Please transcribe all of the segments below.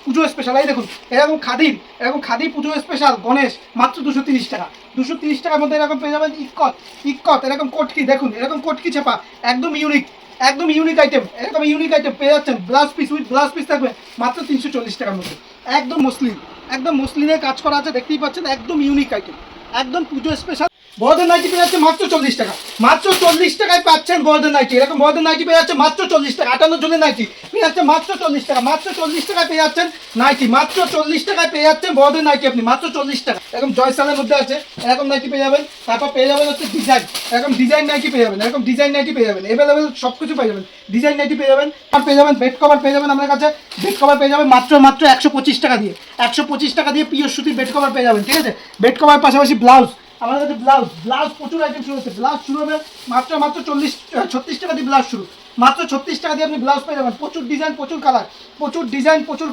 পুজো special. এই দেখুন এরকম খাদির পুজো স্পেশাল গণেশ মাত্র 230 টাকা। 230 টাকার মধ্যে এরকম পেয়ে যাবেন ইক্কত এরকম কটকি, দেখুন এরকম কটকি ছাপা, একদম ইউনিক আইটেম, এরকম ইউনিক আইটেম পেয়ে যাচ্ছেন। ব্লাউজ পিস থাকবে মাত্র 340 টাকার মধ্যে। একদম মসলিনের কাজ করা আছে, দেখতেই পাচ্ছেন, একদম ইউনিক আইটেম, একদম পুজো স্পেশাল। বড়দের নাইটি পেয়ে যাচ্ছে মাত্র 40 টাকা। মাত্র 40 টাকায় পাচ্ছেন বড়দের নাইটি। এরকম বড়দের নাইটি পেয়ে যাচ্ছে মাত্র 40 টাকা। 58 জনের নাইটি পেয়ে যাচ্ছে মাত্র 40 টাকা। মাত্র 40 টাকায় পেয়ে যাচ্ছেন নাইটি, মাত্র 40 টাকায় পেয়ে যাচ্ছেন বড়দের নাইটি আপনি মাত্র 40 টাকা। এরকম জয়সালের মধ্যে আছে, এরকম নাইটি পেয়ে যাবেন। তারপর পেয়ে যাবেন হচ্ছে ডিজাইন, এরকম ডিজাইন নাইটি পেয়ে যাবেন, এরকম ডিজাইন নাইটি পেয়ে যাবেন, এভেলেবেল সব কিছু পেয়ে যাবেন। ডিজাইন নাইটি পেয়ে যাবেন, আর পেয়ে যাবেন বেড কভার পেয়ে যাবেন। আমাদের কাছে বেড কভার পেয়ে যাবেন মাত্র 125 টাকা দিয়ে। 125 টাকা দিয়ে পিওর সুতির বেড কভার পেয়ে যাবেন, ঠিক আছে। বেড কভার পাশাপাশি ব্লাউজ, আমাদের কাছে ব্লাউজ প্রচুর আইটেম শুরু হচ্ছে। ব্লাউজ শুরু হবে মাত্র 36 টাকা দিয়ে। ব্লাউজ শুরু মাত্র 36 টাকা দিয়ে আপনি ব্লাউজ পেয়ে যাবেন। প্রচুর ডিজাইন প্রচুর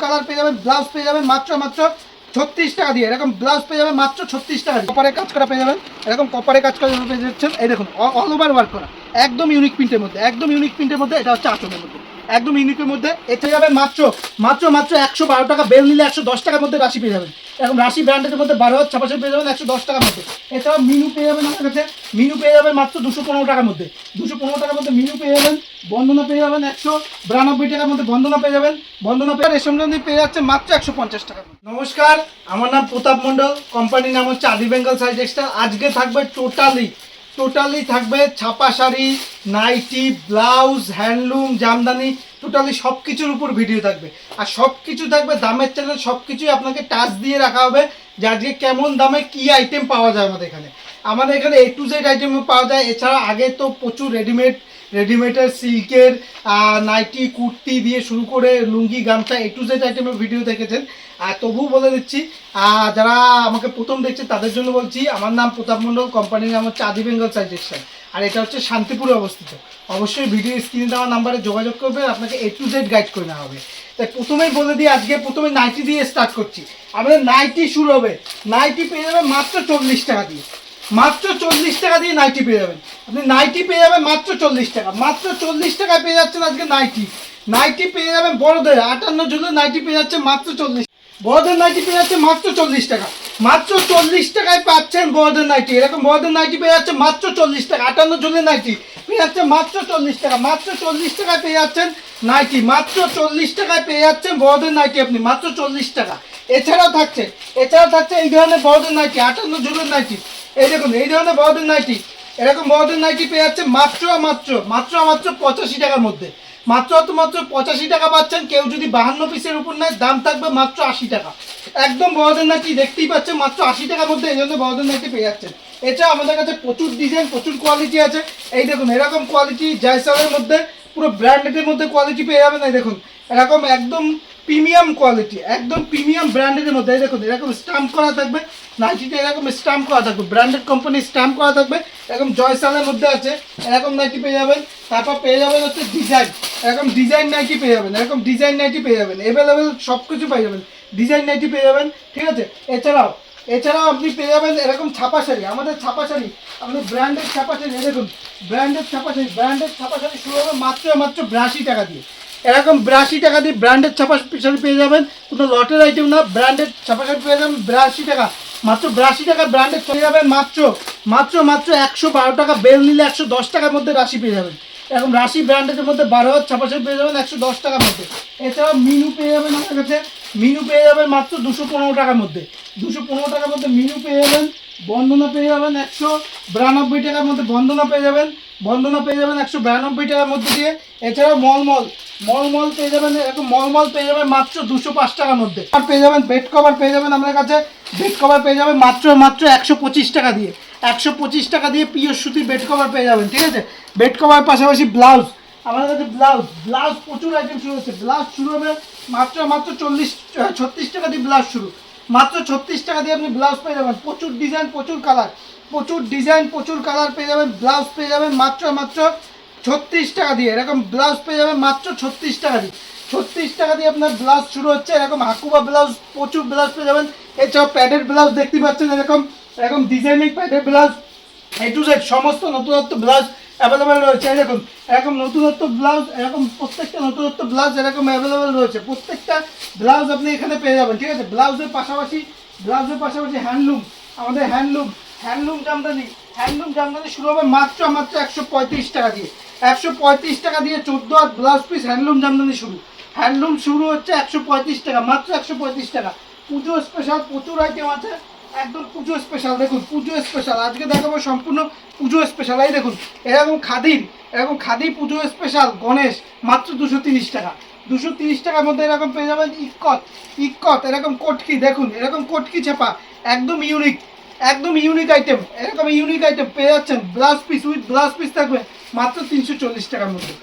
কালার পেয়ে যাবেন। ব্লাউজ পেয়ে যাবেন মাত্র 36 টাকা দিয়ে। এরকম ব্লাউজ পেয়ে যাবেন মাত্র 36 টাকা দিয়ে। কপারে কাজ করা পেয়ে যাবেন, এরকম কপারে কাজ করা পেয়ে যাচ্ছেন। এই দেখুন অল ওভার ওয়ার্ক করা, একদম ইউনিক প্রিন্টের মধ্যে, এটা হচ্ছে আঁচলের মধ্যে, একদম ইউনিকের মধ্যে। এতে যাবেন মাত্র 112 টাকা। বেল নিলে 110 টাকার মধ্যে রাশি পেয়ে যাবেন। এরকম রাশি ব্র্যান্ডের মধ্যে 12 ছাপাশি পেয়ে যাবেন 110 টাকার মধ্যে। এছাড়াও মিনু পেয়ে যাবেন আমার কাছে, মিনু পেয়ে যাবেন মাত্র 215 টাকার মধ্যে। 215 টাকার মধ্যে মিনু পেয়ে যাবেন। বন্দনা পেয়ে যাবেন 192 টাকার মধ্যে। বন্দনা পেয়ে যাবেন, বন্দনা পেয়ে রেশম রঞ্জি পেয়ে যাচ্ছে মাত্র 150 টাকা। নমস্কার, আমার নাম প্রতাপ মণ্ডল, কোম্পানির নাম হচ্ছে আদি বেঙ্গল শাড়ি টেক্সটাইল। আজকে থাকবে টোটালি থাকবে ছাপা sari, nightie, blouse, handloom, Jamdani, totally সব কিছুর উপর ভিডিও থাকবে। আর সব কিছু থাকবে দামের চ্যানেল, সব কিছুই আপনাকে টাচ দিয়ে রাখা হবে যে আজকে কেমন দামে কী আইটেম পাওয়া যায় আমাদের এখানে A to Z আইটেম পাওয়া যায়। এছাড়া আগে তো প্রচুর রেডিমেডের সিল্কের নাইটি, কুর্তি দিয়ে শুরু করে লুঙ্গি, গামছা A to Z আইটেমের ভিডিও দেখেছেন। আর তবুও বলে দিচ্ছি, যারা আমাকে প্রথম দেখছে তাদের জন্য বলছি, আমার নাম প্রতাপ মণ্ডল, কোম্পানির নাম হচ্ছে আদি বেঙ্গল শাড়ি টেক্সটাইল, আর এটা হচ্ছে শান্তিপুরে অবস্থিত। অবশ্যই ভিডিও স্ক্রিনে দেওয়া নাম্বারে যোগাযোগ করবেন, আপনাকে A to Z গাইড করে নেওয়া হবে। তাই প্রথমেই বলে দিই, আজকে প্রথমে নাইটি দিয়ে স্টার্ট করছি। আমাদের নাইটি শুরু হবে, নাইটি পেয়ে যাবেন মাত্র 40 টাকা দিয়ে। মাত্র 40 টাকা দিয়ে নাইটি পেয়ে যাবেন। আপনি নাইটি পেয়ে যাবেন মাত্র 40 টাকা। মাত্র 40 টাকায় পেয়ে যাচ্ছেন আজকে নাইটি পেয়ে যাবেন। বড়দের 58 জনের নাইটি পেয়ে যাচ্ছে মাত্র 40। বড়দের নাইটি পেয়ে যাচ্ছে মাত্র 40 টাকা। মাত্র 40 টাকায় পাচ্ছেন বড়দের নাইটি। এরকম বড়দের নাইটি পেয়ে যাচ্ছে মাত্র 40 টাকা। 58 জনের নাইটি পেয়ে যাচ্ছে মাত্র 40 টাকা। মাত্র 40 টাকায় পেয়ে যাচ্ছেন নাইটি। মাত্র 40 টাকায় পেয়ে যাচ্ছেন বড়দের নাইটি আপনি মাত্র 40 টাকা। এছাড়াও থাকছে এই ধরনের বড়দের নাইটি, 58 জনের নাইটি। এই দেখুন এই ধরনের বড়দের নাইটি, এরকম বড়দের নাইটি পেয়ে যাচ্ছে মাত্র 85 টাকার মধ্যে। মাত্র 85 টাকা পাচ্ছেন। কেউ যদি 52 পিসের উপর নেয় দাম থাকবে মাত্র 80 টাকা। একদম বড়দের নাইটি দেখতেই পাচ্ছেন মাত্র 80 টাকার মধ্যে, এই জন্য বড়দের নাইটি পেয়ে যাচ্ছেন। এছাড়া আমাদের কাছে প্রচুর ডিজাইন, প্রচুর কোয়ালিটি আছে। এই দেখুন এরকম কোয়ালিটি জয়সালের মধ্যে, পুরো ব্র্যান্ডেডের মধ্যে কোয়ালিটি পেয়ে যাবেন। এই দেখুন এরকম একদম প্রিমিয়াম কোয়ালিটি, একদম প্রিমিয়াম ব্র্যান্ডের মধ্যে। এই দেখুন এরকম স্ট্যাম্প করা থাকবে নাইটিতে, এরকম স্ট্যাম্প করা থাকবে, ব্র্যান্ডেড কোম্পানির স্ট্যাম্প করা থাকবে। এরকম জয়সালের মধ্যে আছে, এরকম নাইটি পেয়ে যাবেন। তারপর পেয়ে যাবেন হচ্ছে ডিজাইন, এরকম ডিজাইন নাইটি পেয়ে যাবেন, এরকম ডিজাইন নাইটি পেয়ে যাবেন। এভেলেবেল সব কিছু পেয়ে যাবেন, ডিজাইন নাইটি পেয়ে যাবেন, ঠিক আছে। এছাড়াও আপনি পেয়ে যাবেন এরকম ছাপা শাড়ি, আমাদের ছাপা শাড়ি, আপনি ব্র্যান্ডেড ছাপা শাড়ি। দেখুন ব্র্যান্ডেড ছাপা শাড়ি শুরু হবে মাত্র 82 টাকা দিয়ে। এরকম 82 টাকা দিয়ে ব্র্যান্ডেড ছাপা শাড়ি পেয়ে যাবেন। কোনো লটের আইটেম না, ব্র্যান্ডেড ছাপা শাড়ি পেয়ে যাবেন 82 টাকা। মাত্র 82 টাকা ব্র্যান্ডেড পেয়ে যাবেন। মাত্র 112 টাকা। বেল নিলে 110 টাকার মধ্যে রাশি পেয়ে যাবেন। এরকম রাশি ব্র্যান্ডের মধ্যে 12 ছাপা শাড়ি পেয়ে যাবেন 110 টাকার মধ্যে। এছাড়াও মিনু পেয়ে যাবেন আমার কাছে, মিনু পেয়ে যাবেন মাত্র 215 টাকার মধ্যে। 215 টাকার মধ্যে মিনু পেয়ে যাবেন। বন্দনা পেয়ে যাবেন 192 টাকার মধ্যে। বন্দনা পেয়ে যাবেন 192 টাকার মধ্যে দিয়ে। এছাড়াও মলমল পেয়ে যাবেন, এরকম মলমল পেয়ে যাবেন মাত্র 205 টাকার মধ্যে। আর পেয়ে যাবেন বেড কভার পেয়ে যাবেন আমার কাছে, বেড কভার পেয়ে যাবেন মাত্র 125 টাকা দিয়ে। 125 টাকা দিয়ে পিওর সুতির বেড কভার পেয়ে যাবেন, ঠিক আছে। বেড কভার পাশাপাশি ব্লাউজ, আমাদের কাছে ব্লাউজ প্রচুর আইটেম শুরু হচ্ছে। ব্লাউজ শুরু হবে মাত্র 36 টাকা দিয়ে। ব্লাউজ শুরু মাত্র 36 টাকা দিয়ে আপনি ব্লাউজ পেয়ে যাবেন। প্রচুর ডিজাইন, প্রচুর কালার পেয়ে যাবেন। ব্লাউজ পেয়ে যাবেন মাত্র 36 টাকা দিয়ে। এরকম ব্লাউজ পেয়ে যাবেন মাত্র 36 টাকা দিয়ে। 36 টাকা দিয়ে আপনার ব্লাউজ শুরু হচ্ছে। এরকম হাকুবা ব্লাউজ, প্রচুর ব্লাউজ পেয়ে যাবেন। এছাড়াও প্যাডেড ব্লাউজ দেখতে পাচ্ছেন, এরকম designing padded blouse A to Z সমস্ত নতুনত্ব ব্লাউজ অ্যাভেলেবেল রয়েছে। এই দেখুন এরকম নতুনত্ব ব্লাউজ, এরকম প্রত্যেকটা নতুনত্ব ব্লাউজ এরকম অ্যাভেলেবেল রয়েছে। প্রত্যেকটা ব্লাউজ আপনি এখানে পেয়ে যাবেন, ঠিক আছে। ব্লাউজের পাশাপাশি হ্যান্ডলুম, আমাদের হ্যান্ডলুম জামদানি শুরু হবে মাত্র 135 টাকা দিয়ে। 135 টাকা দিয়ে 14 হাত ব্লাউজ পিস হ্যান্ডলুম জামদানি শুরু। হ্যান্ডলুম শুরু হচ্ছে 135 টাকা, মাত্র 135 টাকা। পুজো স্পেশাল প্রচুর আইটেম আছে, একদম পুজো স্পেশাল। দেখুন পুজো স্পেশাল আজকে দেখাবো সম্পূর্ণ পুজো স্পেশাল। এই দেখুন এরকম খাদির পুজো স্পেশাল গণেশ মাত্র 230 টাকা। 230 টাকার মধ্যে এরকম পেয়ে যাবেন ইক্কত এরকম কটকি, দেখুন এরকম কটকি ছাপা, একদম ইউনিক আইটেম। এরকম ইউনিক আইটেম পেয়ে যাচ্ছেন। Blouse piece with blouse piece থাকবে মাত্র 340 টাকার মধ্যে।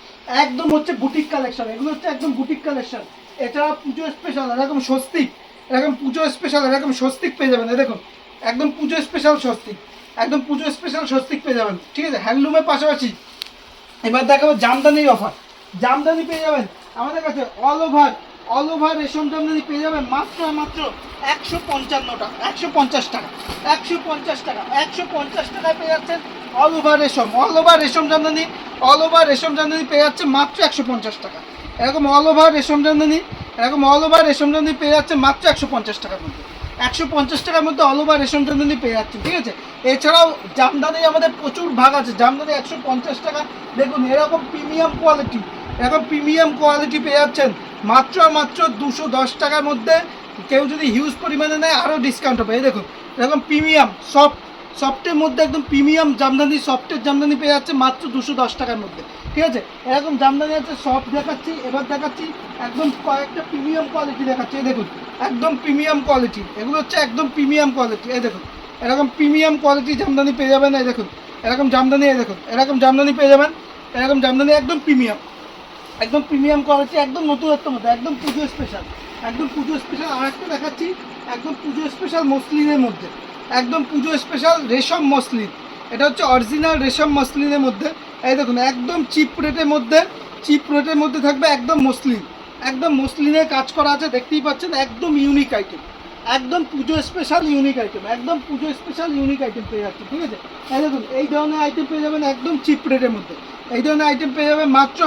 একদম হচ্ছে বুটিক কালেকশন, এগুলো হচ্ছে একদম বুটিক কালেকশন। এছাড়া পুজো স্পেশাল এরকম স্বস্তিক, এরকম পুজো স্পেশাল এরকম স্বস্তিক পেয়ে যাবেন। দেখুন একদম পুজো স্পেশাল স্বস্তিক, একদম পুজো স্পেশাল স্বস্তিক পেয়ে যাবেন, ঠিক আছে। হ্যান্ডলুমের পাশাপাশি এবার দেখাবো জামদানির অফার। জামদানি পেয়ে যাবেন আমাদের কাছে অল ওভার রেশম জামদানি পেয়ে যাবেন মাত্র 150 টাকা, 150 টাকা, 150 টাকা, 150 টাকায় পেয়ে যাচ্ছেন অল ওভার রেশম জামদানি পেয়ে যাচ্ছে মাত্র 150 টাকা। এরকম অল ওভার রেশম জামদানি পেয়ে যাচ্ছে মাত্র 150 টাকার মধ্যে। 150 টাকার মধ্যে অল ওভার রেশম জামদানি পেয়ে যাচ্ছে, ঠিক আছে। এছাড়াও জামদানি আমাদের প্রচুর ভাগ আছে। জামদানি 150 টাকা। দেখুন এরকম প্রিমিয়াম কোয়ালিটি পেয়ে যাচ্ছেন মাত্র 210 টাকার মধ্যে। কেউ যদি হিউজ পরিমাণে নেয় আরও ডিসকাউন্ট হবে। এই দেখুন এরকম প্রিমিয়াম সফটের মধ্যে একদম প্রিমিয়াম জামদানি, সফটের জামদানি পেয়ে যাচ্ছে মাত্র 210 টাকার মধ্যে, ঠিক আছে। এরকম জামদানি আছে সফট দেখাচ্ছি, এবার দেখাচ্ছি একদম কয়েকটা প্রিমিয়াম কোয়ালিটি দেখাচ্ছি। এই দেখুন একদম প্রিমিয়াম কোয়ালিটি, এগুলো হচ্ছে একদম প্রিমিয়াম কোয়ালিটি। এই দেখুন এরকম প্রিমিয়াম কোয়ালিটি জামদানি পেয়ে যাবেন। এই দেখুন এরকম জামদানি, এই দেখুন এরকম জামদানি পেয়ে যাবেন। এরকম জামদানি একদম প্রিমিয়াম কোয়ালিটি, একদম নতুনত্বের মধ্যে, একদম পুজো স্পেশাল। আর একটা দেখাচ্ছি একদম পুজো স্পেশাল মসলিনের মধ্যে, একদম পুজো স্পেশাল রেশম মসলিন। এটা হচ্ছে অরিজিনাল রেশম মসলিনের মধ্যে। এই দেখুন একদম চিপ রেটের মধ্যে থাকবে, একদম মসলিনের কাজ করা আছে, দেখতেই পাচ্ছেন। একদম ইউনিক আইটেম, একদম পুজো স্পেশাল ইউনিক আইটেম পেয়ে যাচ্ছে, ঠিক আছে। এই দেখুন এই ধরনের আইটেম পেয়ে যাবেন একদম চিপ রেটের মধ্যে। এই ধরনের আইটেম পেয়ে যাবেন মাত্র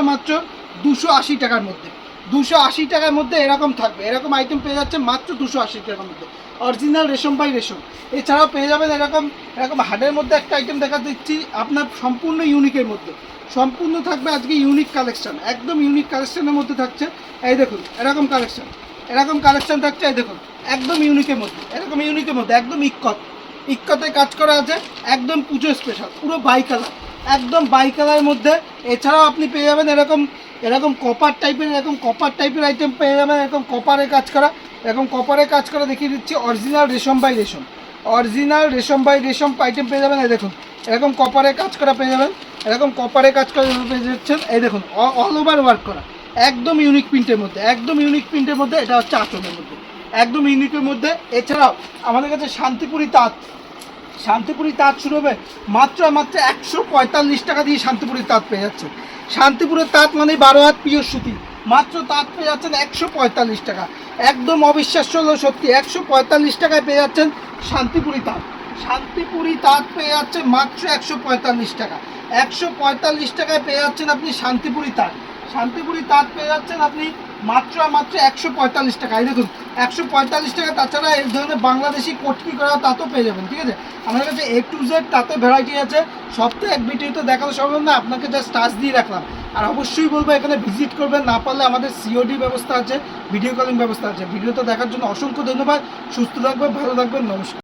280 টাকার মধ্যে। 280 টাকার মধ্যে এরকম থাকবে, এরকম আইটেম পেয়ে যাচ্ছে মাত্র 280 টাকার মধ্যে, অরিজিনাল রেশম বাই রেশম। এছাড়াও পেয়ে যাবেন এরকম হার্ডের মধ্যে একটা আইটেম দেখা দিচ্ছি আপনার সম্পূর্ণ ইউনিকের মধ্যে। সম্পূর্ণ থাকবে আজকে ইউনিক কালেকশন, একদম ইউনিক কালেকশনের মধ্যে থাকছে। এই দেখুন এরকম কালেকশন থাকছে। এই দেখুন একদম ইউনিকের মধ্যে, একদম ইক্কতে কাজ করা আছে, একদম পুজো স্পেশাল, পুরো বাই কালারের মধ্যে। এছাড়াও আপনি পেয়ে যাবেন এরকম কপার টাইপের আইটেম পেয়ে যাবেন, এরকম কপারে কাজ করা দেখিয়ে দিচ্ছি। অরিজিনাল রেশম বাই রেশম আইটেম পেয়ে যাবেন। এই দেখুন এরকম কপারে কাজ করা পেয়ে যাবেন, পেয়ে যাচ্ছেন। এই দেখুন অল ওভার ওয়ার্ক করা, একদম ইউনিক প্রিন্টের মধ্যে। এটা হচ্ছে আঁচলের মধ্যে, একদম ইউনিকের মধ্যে। এছাড়াও আমাদের কাছে শান্তিপুরি তাঁত শুরু হবে মাত্র 145 টাকা দিয়ে। শান্তিপুরি তাঁত পেয়ে যাচ্ছে। শান্তিপুরের তাঁত মানে 12 হাত পিওর সুতি, মাত্র তাঁত পেয়ে যাচ্ছেন 145 টাকা। একদম অবিশ্বাস্য হলো সত্যি, 145 টাকায় পেয়ে যাচ্ছেন শান্তিপুরি তাঁত পেয়ে যাচ্ছে মাত্র 145 টাকা। 145 টাকায় পেয়ে যাচ্ছেন আপনি শান্তিপুরি তাঁত পেয়ে যাচ্ছেন আপনি মাত্র 145 টাকা। এই দেখুন 145 টাকা। তাছাড়া এই ধরনের বাংলাদেশি কটকি করা তাঁতও পেয়ে যাবেন, ঠিক আছে। আমাদের কাছে A to Z তাতে ভ্যারাইটি আছে। সপ্তাহে এক ভিডিওতে দেখানো সম্ভব না, আপনাকে জাস্ট টাচ দিয়ে রাখলাম। আর অবশ্যই বলবো এখানে ভিজিট করবেন, না পারলে আমাদের COD ব্যবস্থা আছে, ভিডিও কলিং ব্যবস্থা আছে। ভিডিওটা দেখার জন্য অসংখ্য ধন্যবাদ। সুস্থ থাকবেন, ভালো থাকবেন, নমস্কার।